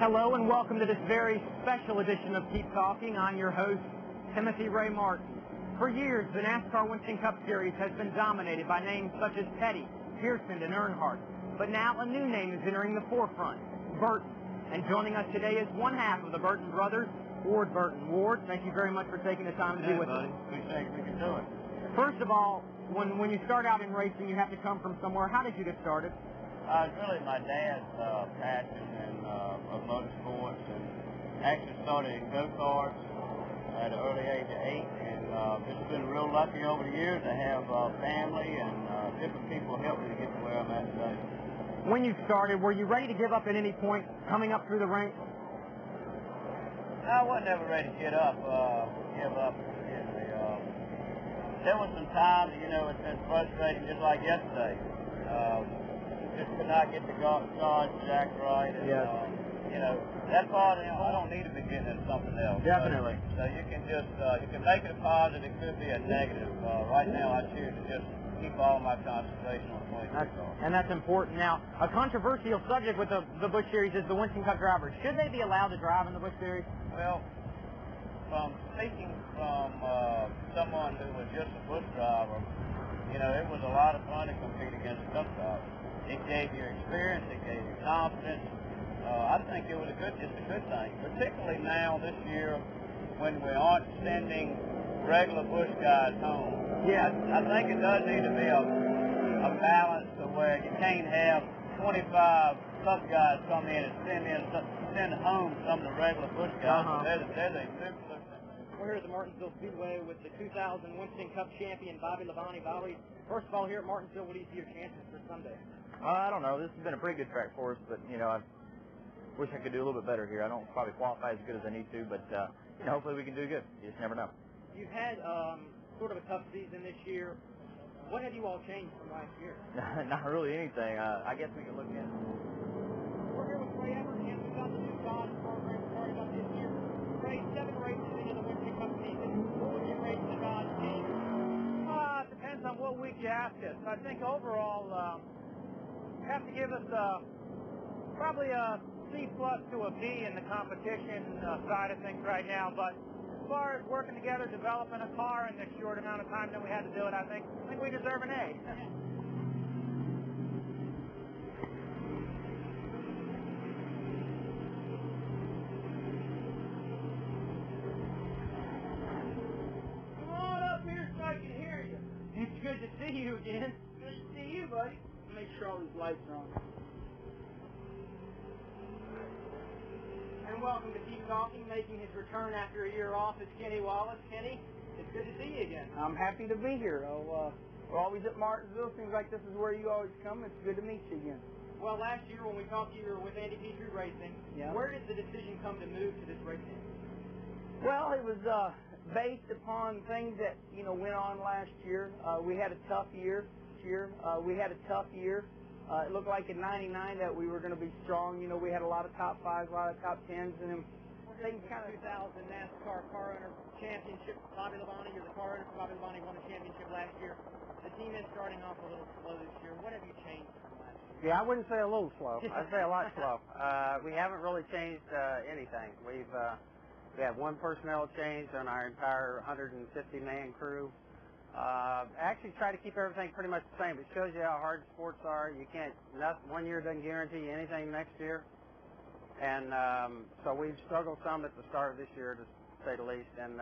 Hello and welcome to this very special edition of Keep Talking. I'm your host, Timothy Ray Martin. For years, the NASCAR Winston Cup Series has been dominated by names such as Petty, Pearson, and Earnhardt. But now a new name is entering the forefront, Burton. And joining us today is one half of the Burton brothers, Ward Burton. Ward, thank you very much for taking the time to be with us. We think we can do it. First of all, when you start out in racing, you have to come from somewhere. How did you get started? It's really my dad's passion of motorsports, and actually started in go-karts at an early age of 8, and just been real lucky over the years to have family and different people help me to get to where I'm at today. When you started, were you ready to give up at any point coming up through the ranks? I wasn't ever ready to give up. Excuse me. There was some times, it's been frustrating, just like yesterday. Just could not get the guards jacked right, and that part, I don't need to be getting into something else. Definitely. So you can just you can make it a positive. It could be a negative. Right now, I choose to just keep all my concentration on playing. And that's important. Now, a controversial subject with the Busch Series is the Winston Cup drivers. Should they be allowed to drive in the Busch Series? Well, speaking from someone who was just a Busch driver, it was a lot of fun to compete against the Cup drivers. It gave you experience. It gave you confidence. I think it was just a good thing, particularly now this year when we aren't sending regular Busch guys home. Yeah. I think it does need to be a balance to where you can't have 25 Cup guys come in and send home some of the regular Busch guys. They're a super. We're here at the Martinsville Speedway with the 2000 Winston Cup champion, Bobby Labonte. Bobby, first of all, here at Martinsville, what do you see your chances for Sunday? I don't know. This has been a pretty good track for us, but, I wish I could do a little bit better here. I don't probably qualify as good as I need to, but, hopefully we can do good. You just never know. You've had sort of a tough season this year. What have you all changed from last year? Not really anything. I guess we can look at it. We're here with Ray Everett, and we've got the new Dodge program starting up this year. Ray, 7 races into the Winston Cup season. What would you rate the Dodge team? It depends on what week you ask us. I think overall, you have to give us probably a C+ to a B in the competition side of things right now. But as far as working together, developing a car in this short amount of time that we had to do it, I think we deserve an A. Come on up here so I can hear you. It's good to see you again. Good to see you, buddy. Make sure all these lights are on. And welcome to Keep Talking, making his return after a year off is Kenny Wallace. Kenny, it's good to see you again. I'm happy to be here. We're always at Martinsville. Seems like this is where you always come. It's good to meet you again. Well, last year when we talked to you, you were with Andy Petrie Racing. Yeah. Where did the decision come to move to this racing? Well, it was based upon things that went on last year. We had a tough year. It looked like in '99 that we were going to be strong. We had a lot of top 5s, a lot of top 10s, and things kind of 2000 NASCAR Car Owner Championship. Bobby Labonte, you're the car owner for Bobby Labonte, won the championship last year. The team is starting off a little slow this year. What have you changed from last year? Yeah, I wouldn't say a little slow. I'd say a lot slow. We haven't really changed anything. We have one personnel change on our entire 150-man crew. Actually try to keep everything pretty much the same. It shows you how hard sports are. You can't, one year doesn't guarantee you anything next year. And so we've struggled some at the start of this year, to say the least. And